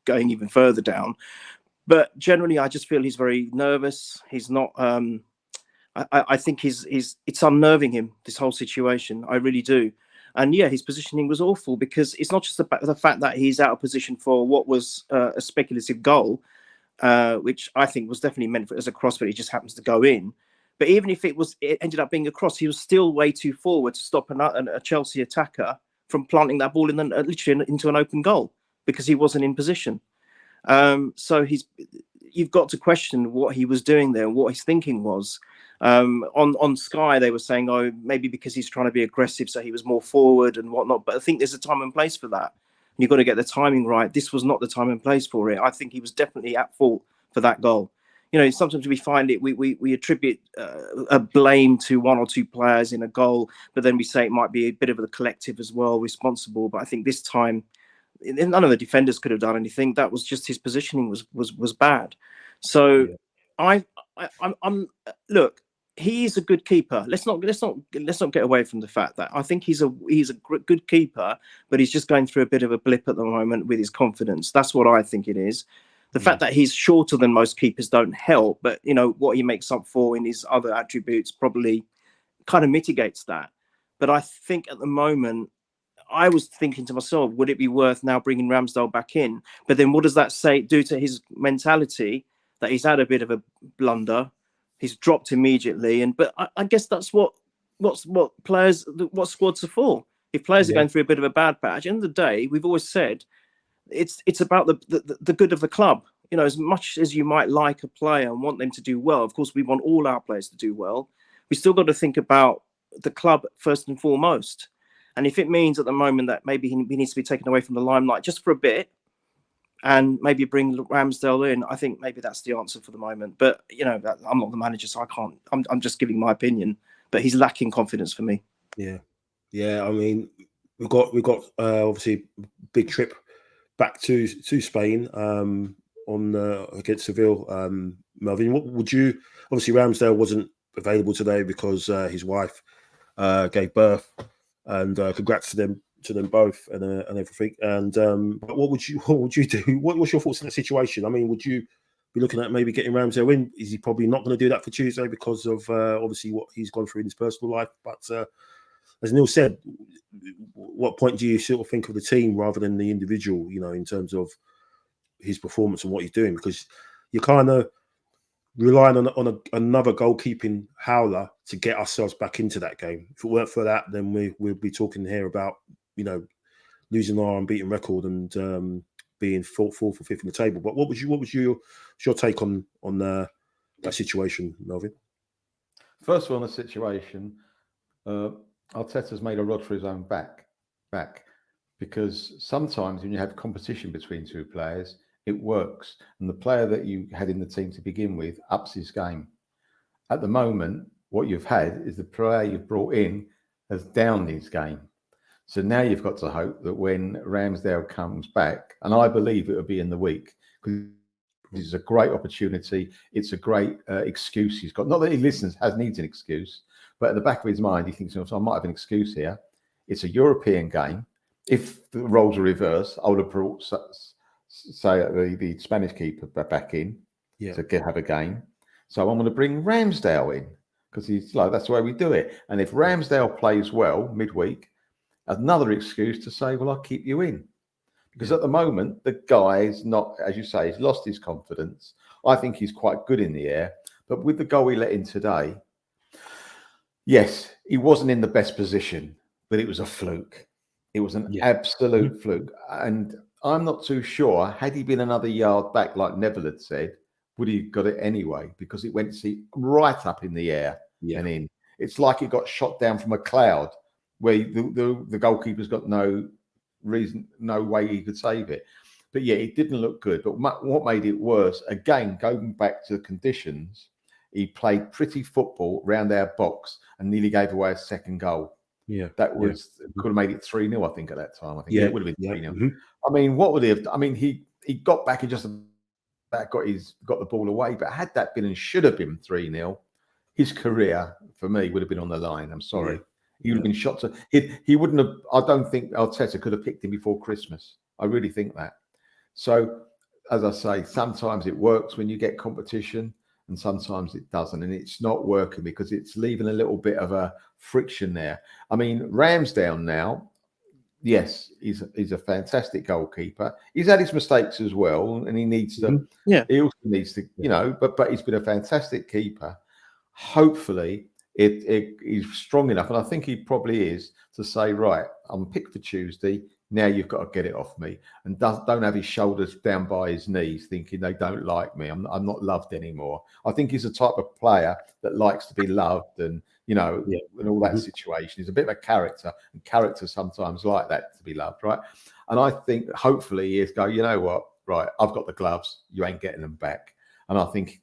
going even further down. But generally, I just feel he's very nervous. He's not. I think it's unnerving him, this whole situation. I really do. And his positioning was awful, because it's not just the fact that he's out of position for what was a speculative goal, which I think was definitely meant as a cross, but it just happens to go in. But even if it ended up being a cross, he was still way too forward to stop a Chelsea attacker from planting that ball literally into an open goal, because he wasn't in position. So you've got to question what he was doing there, what his thinking was. On Sky, they were saying, oh, maybe because he's trying to be aggressive, so he was more forward and whatnot. But I think there's a time and place for that. And you've got to get the timing right. This was not the time and place for it. I think he was definitely at fault for that goal. Sometimes we find it, we attribute a blame to one or two players in a goal, but then we say it might be a bit of the collective as well, responsible. But I think this time, none of the defenders could have done anything. That was just his positioning was bad. So I'm look. He's a good keeper. Let's not get away from the fact that I think he's a good keeper, but he's just going through a bit of a blip at the moment with his confidence. That's what I think it is. The fact that he's shorter than most keepers don't help, but what he makes up for in his other attributes probably kind of mitigates that. But I think at the moment, I was thinking to myself, would it be worth now bringing Ramsdale back in? But then what does that do to his mentality, that he's had a bit of a blunder? He's dropped immediately, but I guess that's what squads are for. If players are going through a bit of a bad patch, at the end of the day, we've always said it's about the good of the club. As much as you might like a player and want them to do well, of course we want all our players to do well. We still got to think about the club first and foremost. And if it means at the moment that maybe he needs to be taken away from the limelight just for a bit, and maybe bring Ramsdale in, I think maybe that's the answer for the moment. But I'm not the manager, so I can't. I'm just giving my opinion. But he's lacking confidence for me. Yeah. I mean, we've got obviously big trip back to Spain on against Seville. Melvyn, what would you? Obviously, Ramsdale wasn't available today because his wife gave birth, and congrats to them both and everything. And but what would you do? What's your thoughts on the situation? I mean, would you be looking at maybe getting Ramsdale in? Is he probably not going to do that for Tuesday because of obviously what he's gone through in his personal life? But as Neil said, what point do you sort of think of the team rather than the individual? In terms of his performance and what he's doing, because you're kind of relying on another goalkeeping howler to get ourselves back into that game. If it weren't for that, then we'll be talking here about losing our unbeaten record and being fourth or fifth in the table. But what was your take on that situation, Melvyn? First of all, on the situation, Arteta's made a rod for his own back, because sometimes when you have competition between two players, it works, and the player that you had in the team to begin with ups his game. At the moment, what you've had is the player you've brought in has downed his game. So now you've got to hope that when Ramsdale comes back, and I believe it will be in the week, because This is a great opportunity. It's a great excuse he's got. Not that he needs an excuse, but at the back of his mind, he thinks, I might have an excuse here. It's a European game. If the roles are reversed, I would have brought, say, the Spanish keeper back in to have a game. So I'm going to bring Ramsdale in because he's like, that's the way we do it. And if Ramsdale plays well midweek, another excuse to say, well, I'll keep you in. Because at the moment, the guy is not, as you say, he's lost his confidence. I think he's quite good in the air. But with the goal he let in today, yes, he wasn't in the best position, but it was a fluke. It was an absolute fluke. And I'm not too sure, had he been another yard back, like Neville had said, would he have got it anyway? Because it went right up in the air and in. It's like it got shot down from a cloud where the goalkeeper's got no way he could save it. But yeah, it didn't look good. But what made it worse, again, going back to the conditions, he played pretty football round our box and nearly gave away a second goal. Yeah, that could have made it 3-0, I think, at that time. I think it would have been 3-0. Mm-hmm. I mean, what would he have? I mean, he got back and just about got the ball away. But had that been and should have been 3-0, his career for me would have been on the line. I'm sorry, he would have been shot to. He wouldn't have. I don't think Arteta could have picked him before Christmas. I really think that. So, as I say, sometimes it works when you get competition, and sometimes it doesn't, and it's not working because it's leaving a little bit of a friction there. I mean, Ramsdale now, yes, he's a fantastic goalkeeper. He's had his mistakes as well, and he needs to. He also needs to, but he's been a fantastic keeper. Hopefully, he's strong enough, and I think he probably is, to say, right, I'm picked for Tuesday. Now you've got to get it off me, and don't have his shoulders down by his knees, thinking they don't like me. I'm not loved anymore. I think he's the type of player that likes to be loved, and and all that situation. He's a bit of a character, and characters sometimes like that, to be loved, right? And I think hopefully he's go, you know what, right? I've got the gloves. You ain't getting them back. And I think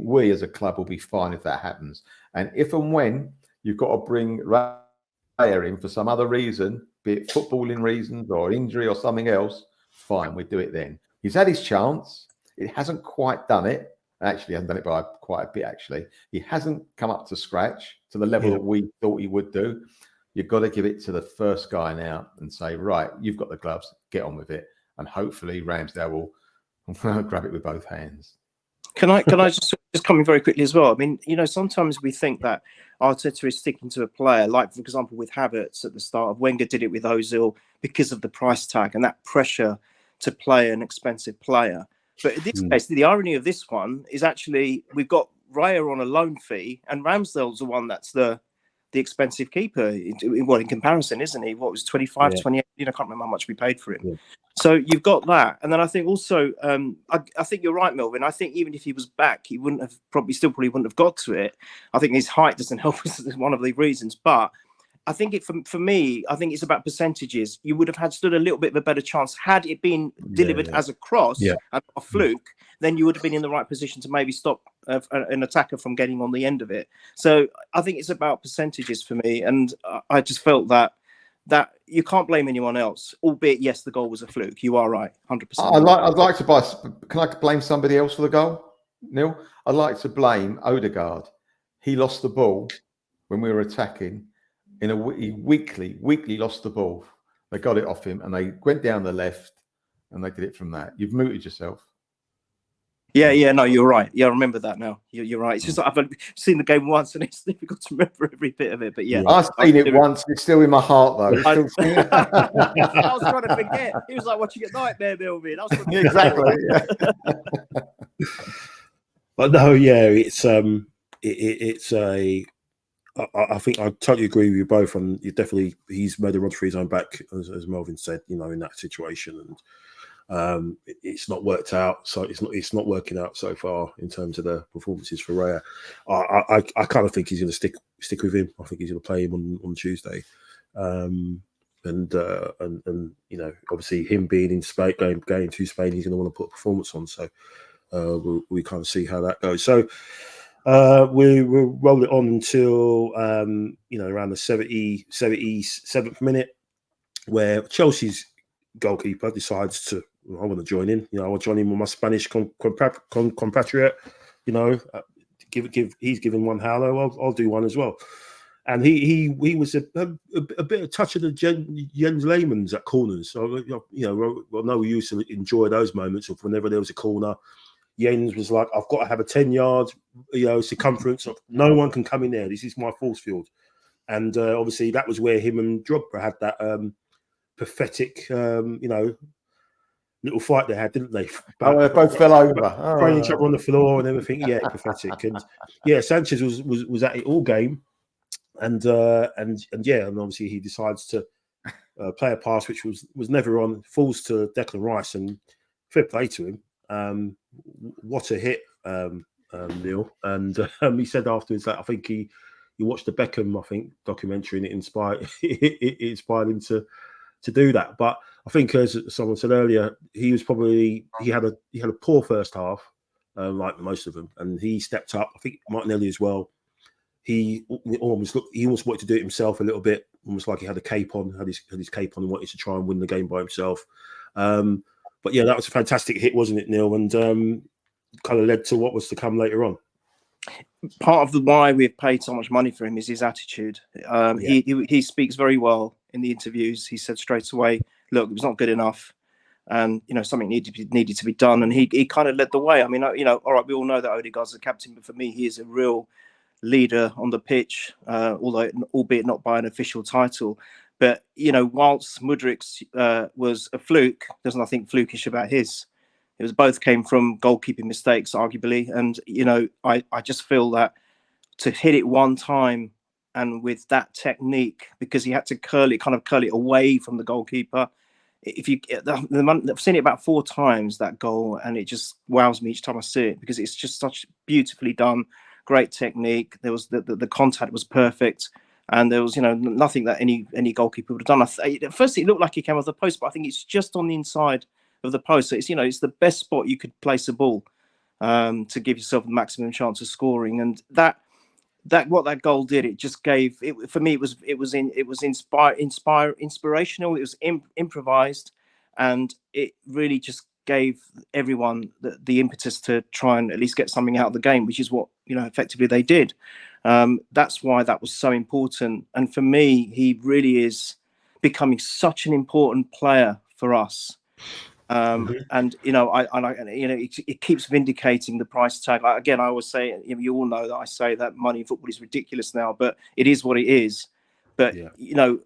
we as a club will be fine if that happens. And if and when you've got to bring Raya in for some other reason, be it footballing reasons or injury or something else, fine, we do it then. He's had his chance. It hasn't quite done it. Actually, he hasn't done it by quite a bit, actually. He hasn't come up to scratch to the level that we thought he would do. You've got to give it to the first guy now and say, right, you've got the gloves, get on with it. And hopefully Ramsdale will grab it with both hands. Can I just come in very quickly as well? I mean, sometimes we think that Arteta is sticking to a player, like, for example, with Havertz at the start of Wenger did it with Ozil because of the price tag and that pressure to play an expensive player. But in this case, the irony of this one is actually we've got Raya on a loan fee and Ramsdale's the one that's the expensive keeper. In comparison, isn't he? What was 25, 28? I can't remember how much we paid for him. Yeah. So you've got that. And then I think also, I think you're right, Melvyn. I think even if he was back, he probably wouldn't have got to it. I think his height doesn't help us. Is one of the reasons. But I think for me, I think it's about percentages. You would have stood a little bit of a better chance had it been delivered as a cross and a fluke. Then you would have been in the right position to maybe stop an attacker from getting on the end of it. So I think it's about percentages for me, and I just felt that you can't blame anyone else. Albeit, yes, the goal was a fluke. You are right, 100%. I'd like to Can I blame somebody else for the goal, Neil? I'd like to blame Odegaard. He lost the ball when we were attacking. He weakly lost the ball. They got it off him, and they went down the left, and they did it from that. You've muted yourself. Yeah, no, you're right. Yeah, I remember that now. You're right. It's just like I've seen the game once and it's difficult to remember every bit of it. But yeah, I've seen it once. It's still in my heart, though. I was trying to forget. It was like watching a nightmare, Melvyn. Exactly. But no, it's a. I think I totally agree with you both. And he's made a run for his own back, as Melvyn said. In that situation, and it's not worked out. So it's not working out so far in terms of the performances for Raya. I kind of think he's going to stick with him. I think he's going to play him on Tuesday, and obviously him being in Spain, going to Spain, he's going to want to put a performance on. So we kind of see how that goes. So. We'll roll it on until around the 77th minute, where Chelsea's goalkeeper decides to I want to join in. I want to join in with my Spanish compatriot. He's given one howler. I'll do one as well. And he was a bit of touch of the Jens Lehmans at corners. So I know we used to enjoy those moments of whenever there was a corner. Jens was like, I've got to have a 10-yard, circumference of no one can come in there. This is my force field. And obviously that was where him and Drogba had that pathetic, little fight they had, didn't they? They both fell over, throwing each other on the floor and everything. Yeah, pathetic. And Sanchez was at it all game, and obviously he decides to play a pass which was never on, falls to Declan Rice, and fair play to him. What a hit, Neil. And he said afterwards that I think he watched the Beckham documentary, and it inspired him to do that. But I think, as someone said earlier, he had a poor first half, like most of them, and he stepped up. I think Martinelli as well. He almost wanted to do it himself a little bit, almost like he had a cape on, had his cape on, and wanted to try and win the game by himself. But yeah, that was a fantastic hit, wasn't it, Neil? And kind of led to what was to come later on. Part of the why we've paid so much money for him is his attitude. He speaks very well in the interviews. He said straight away, look, it was not good enough, and something needed to be done, and he kind of led the way. I mean, all right, we all know that Odegaard's the captain, but for me, he is a real leader on the pitch, albeit not by an official title. But whilst Mudrik's was a fluke, there's nothing flukish about his. It was both came from goalkeeping mistakes, arguably, and I just feel that to hit it one time and with that technique, because he had to curl it away from the goalkeeper. I've seen it about 4 times, that goal, and it just wows me each time I see it, because it's just such beautifully done, great technique. There was the contact was perfect, and there was nothing that any goalkeeper would have done. At first it looked like he came off the post, but I think it's just on the inside of the post. So it's the best spot you could place a ball to give yourself the maximum chance of scoring. And that what that goal did, it just gave it for me. It was inspirational. It was improvised, and it really just gave everyone the impetus to try and at least get something out of the game, which is what effectively they did. That's why that was so important. And for me, he really is becoming such an important player for us. And it keeps vindicating the price tag. Like, again, I always say, you all know that I say that money in football is ridiculous now, but it is what it is. But no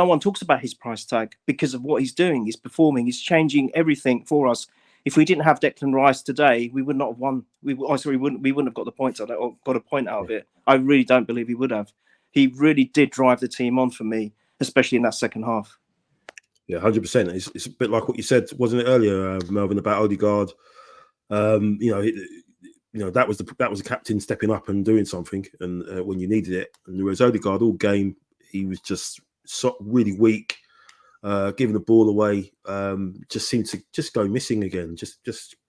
one talks about his price tag because of what he's doing. He's performing. He's changing everything for us. If we didn't have Declan Rice today, we would not have won. We wouldn't have got the points out or got a point out of it. I really don't believe he would have. He really did drive the team on for me, especially in that second half. Yeah, 100%. It's a bit like what you said, wasn't it earlier, Melvyn, about Odegaard? That was the captain stepping up and doing something, and when you needed it. And whereas Odegaard all game, he was just really weak, giving the ball away. Just seemed to just go missing again. Just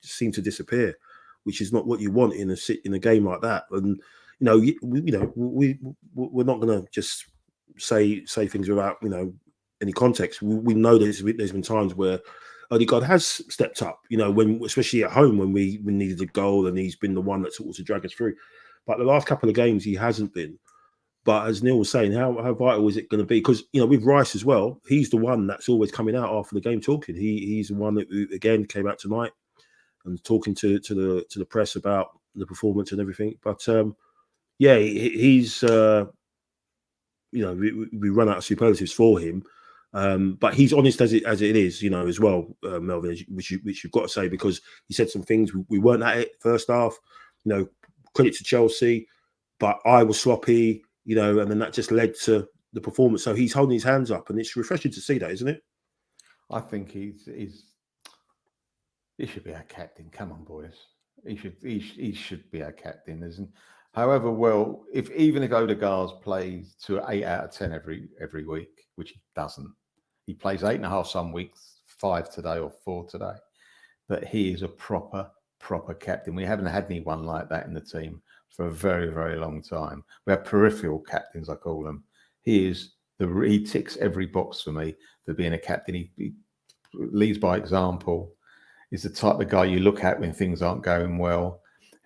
seemed to disappear, which is not what you want in a game like that. And we're not going to just say things without any context. We know there's been times where Odegaard has stepped up, when, especially at home, when we needed a goal, and he's been the one that's to drag us through. But the last couple of games, he hasn't been. But as Neil was saying, how vital is it going to be? Because with Rice as well, he's the one that's always coming out after the game talking. He's the one who again came out tonight and talking to the press about the performance and everything. But he's we run out of superlatives for him. But he's honest as it is, as well, Melvyn, which you've got to say, because he said some things. We weren't at it first half, credit to Chelsea, but I was sloppy, and then that just led to the performance. So he's holding his hands up, and it's refreshing to see that, isn't it? I think he should be our captain. Come on, boys. He should be our captain. However, well, even if Odegaard plays to 8 out of 10 every week, which he doesn't, he plays 8.5 some weeks, 5 today or 4 today, but he is a proper captain. We haven't had anyone like that in the team for a very, very long time. We have peripheral captains, I call them. He ticks every box for me for being a captain. He leads by example. He's the type of guy you look at when things aren't going well.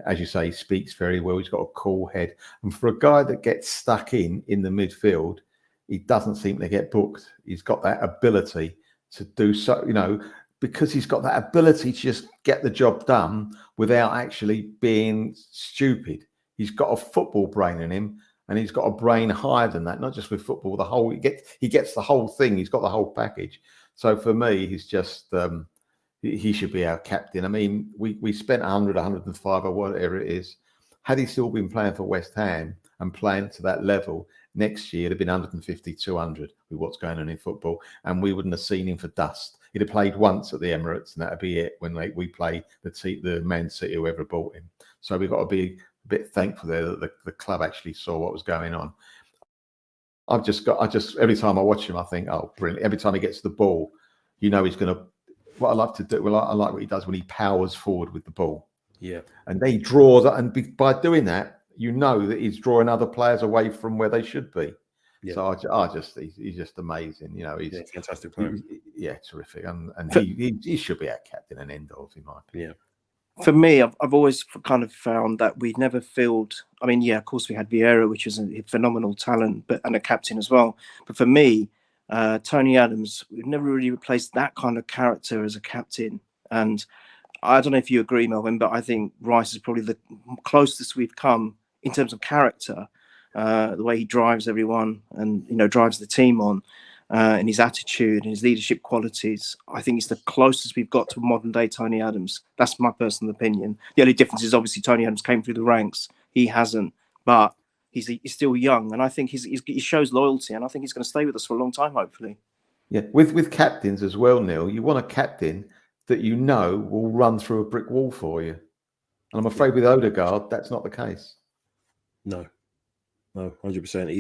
As you say, he speaks very well. He's got a cool head. And for a guy that gets stuck in the midfield, he doesn't seem to get booked. He's got that ability to do so, because he's got that ability to just get the job done without actually being stupid. He's got a football brain in him, and he's got a brain higher than that, not just with football. He gets the whole thing. He's got the whole package. So for me, he's just he should be our captain. I mean, we spent 100, 105 or whatever it is. Had he still been playing for West Ham and playing to that level, next year it'd have been 150, 200 with what's going on in football, and we wouldn't have seen him for dust. He'd have played once at the Emirates, and that'd be it when we play the Man City, whoever bought him. So we've got to be a bit thankful there that the club actually saw what was going on. Every time I watch him, I think, oh, brilliant. Every time he gets the ball, he's going to. What I like to do, I like what he does when he powers forward with the ball. Yeah, and then he draws, and by doing that, that he's drawing other players away from where they should be. Yeah. So he's just amazing. He's a fantastic player. Terrific, and he should be our captain and end of, in my opinion. Yeah. For me, I've always kind of found that we never filled. I mean, yeah, of course we had Vieira, which was a phenomenal talent, and a captain as well. But for me, Tony Adams, we've never really replaced that kind of character as a captain. And I don't know if you agree, Melvyn, but I think Rice is probably the closest we've come in terms of character, the way he drives everyone and, drives the team on, and his attitude and his leadership qualities. I think it's the closest we've got to modern day Tony Adams. That's my personal opinion. The only difference is obviously Tony Adams came through the ranks. He hasn't, but he's still young, and I think he shows loyalty, and I think he's going to stay with us for a long time, hopefully. Yeah, with captains as well, Neil, you want a captain that will run through a brick wall for you. And I'm afraid with Odegaard, that's not the case. No, 100%.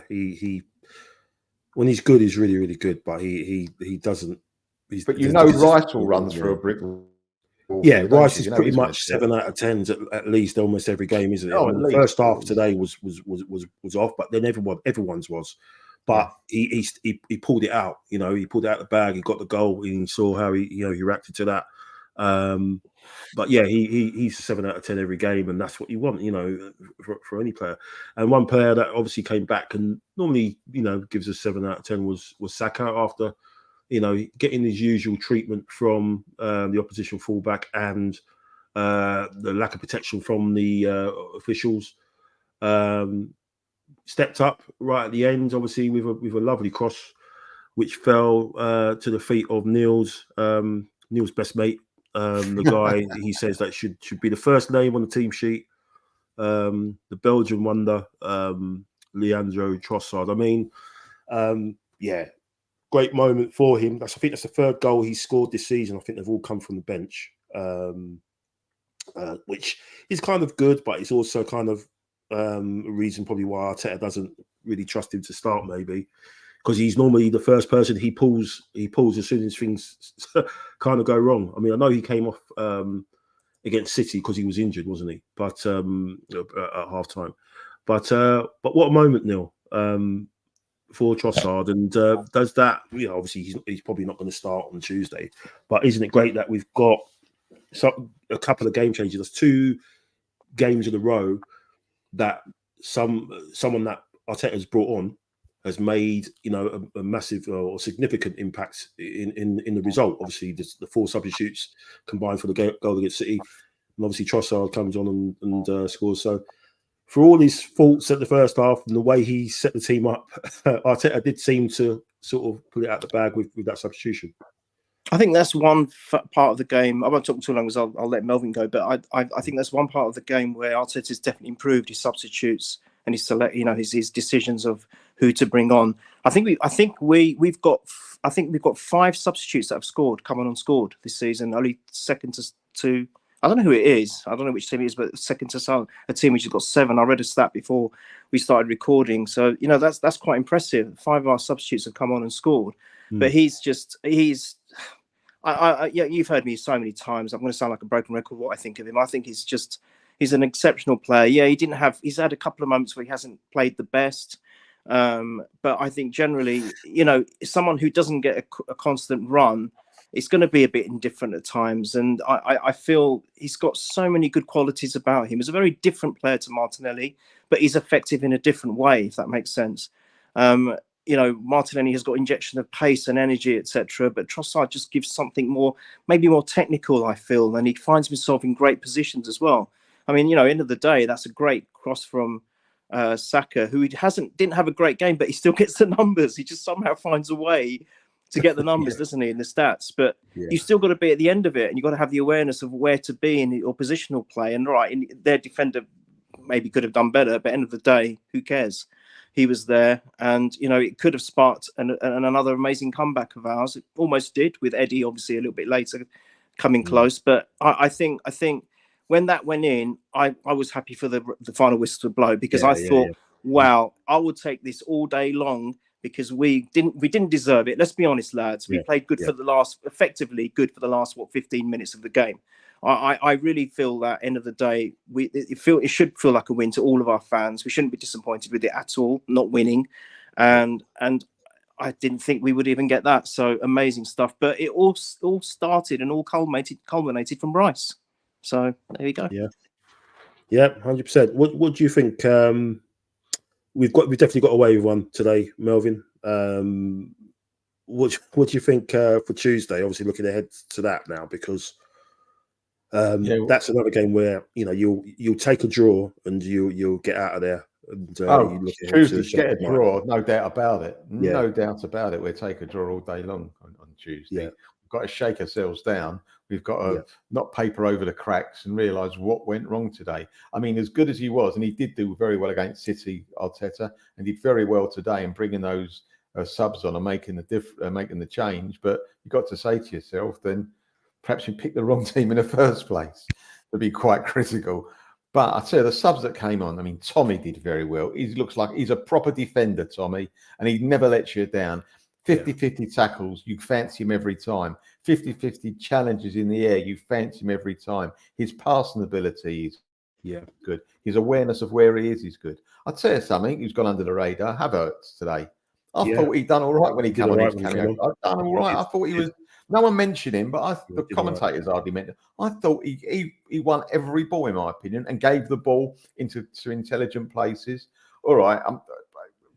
He when he's good, he's really, really good, but he doesn't. Rice will run through a brick wall. Yeah, Rice is pretty much 7 out of 10 at least almost every game, isn't it? The first half today was off, but then everyone's was. But he pulled it out. He pulled it out the bag. He got the goal. And he saw how he reacted to that. But yeah, he's a 7 out of 10 every game, and that's what you want, for any player. And one player that obviously came back and normally gives us 7 out of 10 was Saka after. Getting his usual treatment from the opposition fullback and the lack of protection from the officials. Stepped up right at the end, obviously with a lovely cross, which fell to the feet of Neil's best mate, the guy he says that should be the first name on the team sheet, the Belgian wonder, Leandro Trossard. I mean, great moment for him. I think that's the third goal he's scored this season. I think they've all come from the bench, which is kind of good, but it's also kind of a reason probably why Arteta doesn't really trust him to start, maybe, because he's normally the first person he pulls as soon as things kind of go wrong. I mean, I know he came off against City because he was injured, wasn't he? But at half time. But what a moment, Neil. For Trossard, and does that, obviously he's probably not going to start on Tuesday, but isn't it great that we've got a couple of game changers? There's 2 games in a row that someone that Arteta's brought on has made a massive or significant impact in the result. Obviously, the 4 substitutes combined for the goal against City, and obviously Trossard comes on and scores. So, for all his faults at the first half and the way he set the team up, Arteta did seem to sort of pull it out the bag with that substitution. I think that's one part of the game. I won't talk too long because I'll let Melvyn go. But I think that's one part of the game where Arteta's definitely improved his substitutes and his decisions of who to bring on. I think we've got 5 substitutes that have come on and scored this season. Only second to I don't know who it is. I don't know which team it is, but second to a team which has got 7. I read a stat before we started recording. So, that's quite impressive. 5 of our substitutes have come on and scored. But you've heard me so many times. I'm going to sound like a broken record what I think of him. I think he's an exceptional player. Yeah, he's had a couple of moments where he hasn't played the best. But I think generally, someone who doesn't get a constant run it's going to be a bit indifferent at times. And I feel he's got so many good qualities about him. He's a very different player to Martinelli, but he's effective in a different way, if that makes sense. Martinelli has got injection of pace and energy, etc. But Trossard just gives something more, maybe more technical, I feel, and he finds himself in great positions as well. I mean, end of the day, that's a great cross from Saka, who didn't have a great game, but he still gets the numbers. He just somehow finds a way to get the numbers, doesn't he, in the stats? But you still got to be at the end of it, and you've got to have the awareness of where to be in your positional play. And their defender maybe could have done better, but at the end of the day, who cares? He was there, and it could have sparked another amazing comeback of ours. It almost did, with Eddie obviously a little bit later coming close. But I think when that went in, I was happy for the final whistle to blow, because I thought, wow, I would take this all day long, because we didn't deserve it. Let's be honest, lads. We played good effectively good for the last 15 minutes of the game. I really feel that end of the day, it should feel like a win to all of our fans. We shouldn't be disappointed with it at all, not winning. And I didn't think we would even get that. So amazing stuff. But it all started and all culminated from Rice. So there you go. Yeah, 100%. What do you think? We've definitely got away with one today, Melvyn. What do you think for Tuesday? Obviously, looking ahead to that now, because that's another game where you'll take a draw and you'll get out of there. And Tuesday, get a draw, no doubt about it. No doubt about it. We'll take a draw all day long on Tuesday. We've got to shake ourselves down. We've got to not paper over the cracks and realise what went wrong today. I mean, as good as he was, and he did do very well against City, Arteta, and did very well today in bringing those subs on and making the change. But you've got to say to yourself, then perhaps you picked the wrong team in the first place, to be quite critical. But I'd say the subs that came on, I mean, Tommy did very well. He looks like he's a proper defender, Tommy, and he never lets you down. 50-50 tackles, you fancy him every time. 50-50 challenges in the air, you fancy him every time. His passing ability is good. His awareness of where he is good. I'd say something, he's gone under the radar. Havertz today. I thought he'd done all right when he came on his cameo. I've done all right. I thought he was... No one mentioned him, but the commentators hardly mentioned him. I thought he won every ball, in my opinion, and gave the ball into intelligent places. All right,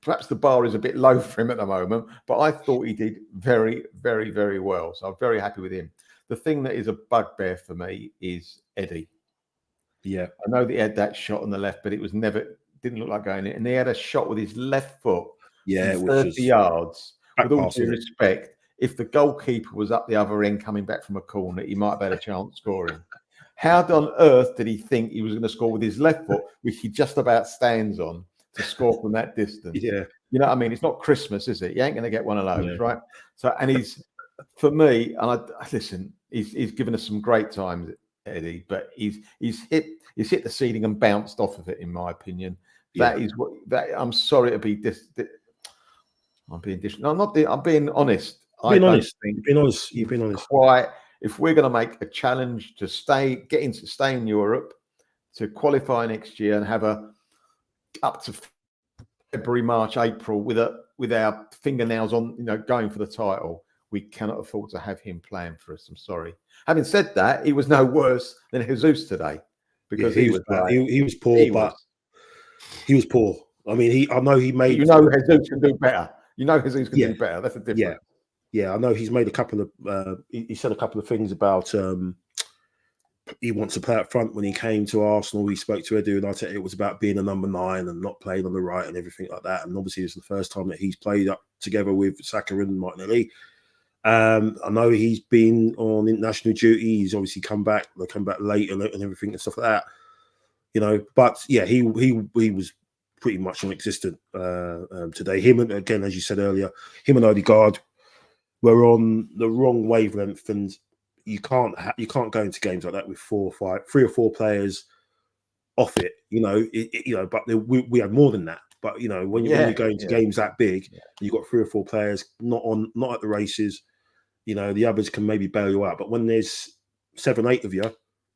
perhaps the bar is a bit low for him at the moment, but I thought he did very, very, very well. So I'm very happy with him. The thing that is a bugbear for me is Eddie. Yeah. I know that he had that shot on the left, but didn't look like going in. And he had a shot with his left foot. Yeah, from 30 yards. With all due respect, if the goalkeeper was up the other end coming back from a corner, he might have had a chance scoring. How on earth did he think he was going to score with his left foot, which he just about stands on, to score from that distance? Yeah. You know what I mean? It's not Christmas, is it? You ain't going to get one of those, right? So, and he's, for me, and listen, he's given us some great times, Eddie, but he's hit the ceiling and bounced off of it, in my opinion. That is what I'm sorry to be I'm being I'm being honest. You've been honest. Quite. If we're going to make a challenge to stay in Europe, to qualify next year and have up to February, March, April with our fingernails on, going for the title, we cannot afford to have him playing for us. I'm sorry. Having said that, he was no worse than Jesus today, because he was poor, he was poor. I mean, I know he made. Jesus can do better. Jesus can do better. That's a difference. Yeah, I know he's made a couple of. He said a couple of things about he wants to play up front. When he came to Arsenal, he spoke to Edu and Arteta. It was about being a number 9 and not playing on the right and everything like that. And obviously, it's the first time that he's played up together with Saka and Martinelli. I know he's been on international duty. He's obviously come back. They come back late and everything and stuff like that. But yeah, he was pretty much non-existent today. Him and, again, as you said earlier, him and Odegaard were on the wrong wavelength, and you can't go into games like that with 3 or 4 players off it. But we had more than that. But when you're going to games that big, you've got 3 or 4 players not at the races. The others can maybe bail you out. But when there's 7, 8 of you,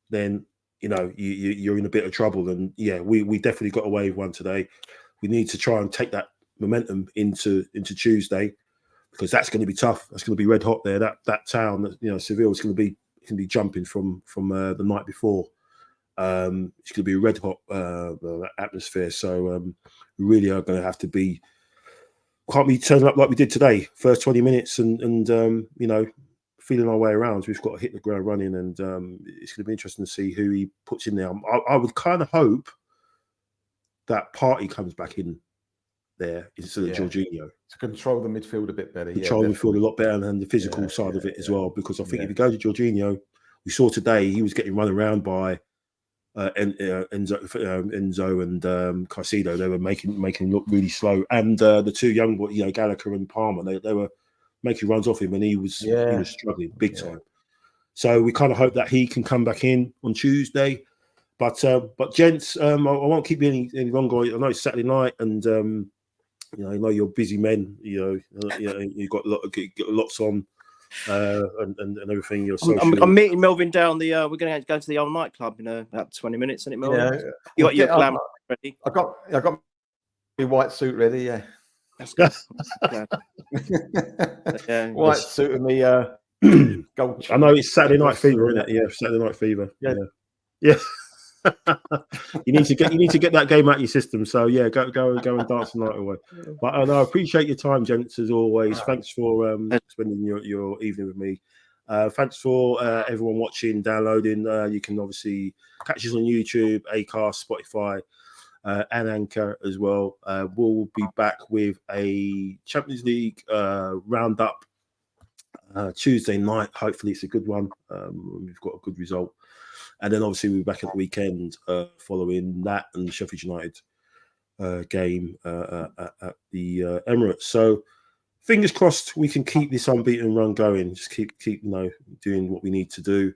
then you're in a bit of trouble. And we definitely got away with one today. We need to try and take that momentum into Tuesday. because that's going to be tough. That's going to be red hot there. That town, Seville is going to be jumping from the night before. It's going to be a red hot atmosphere. So we really are going to have to be. Can't be turning up like we did today. First 20 minutes and feeling our way around. We've got to hit the ground running, and it's going to be interesting to see who he puts in there. I would kind of hope that Partey comes back in there instead of Jorginho to control the midfield a bit better. Control the midfield a lot better, and the physical side of it as well. Because I think if you go to Jorginho, we saw today he was getting run around by Enzo and Caicedo. They were making him look really slow, and the two young boys, Gallagher and Palmer, they were making runs off him, and he was struggling big time. So we kind of hope that he can come back in on Tuesday. But gents, I won't keep you any longer. I know it's Saturday night, and I know you're busy men. You've got lots on, and everything. Your social. I'm meeting Melvyn down the. We're going to go to the old nightclub in about 20 minutes, isn't it, Melvyn? Yeah. You got your glam ready. I got my white suit ready. Yeah. That's good. White suit and me gold. I know it's Saturday night fever, isn't it? Yeah, Saturday night fever. Yeah. you need to get that game out of your system. So yeah, go and dance the night away. But I appreciate your time, gents, as always. Thanks for spending your evening with me. Thanks for everyone watching, downloading. You can obviously catch us on YouTube, Acast, Spotify, and Anchor as well. We'll be back with a Champions League roundup Tuesday night. Hopefully it's a good one. We've got a good result. And then obviously we'll be back at the weekend following that and the Sheffield United game at the Emirates. So fingers crossed we can keep this unbeaten run going. Just keep doing what we need to do.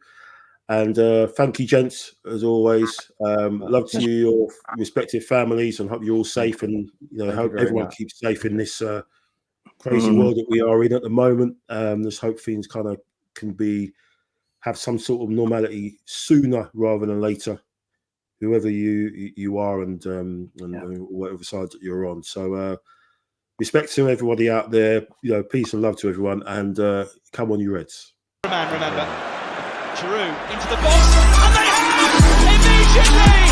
And thank you, gents, as always. Love to your respective families, and hope you're all safe. And hope everyone keeps safe in this crazy world that we are in at the moment. Let's hope things kind of can have some sort of normality sooner rather than later, whoever you are and whatever side that you're on. So respect to everybody out there, peace and love to everyone, and come on, you Reds. Remember, Giroud into the box, and they have immediately.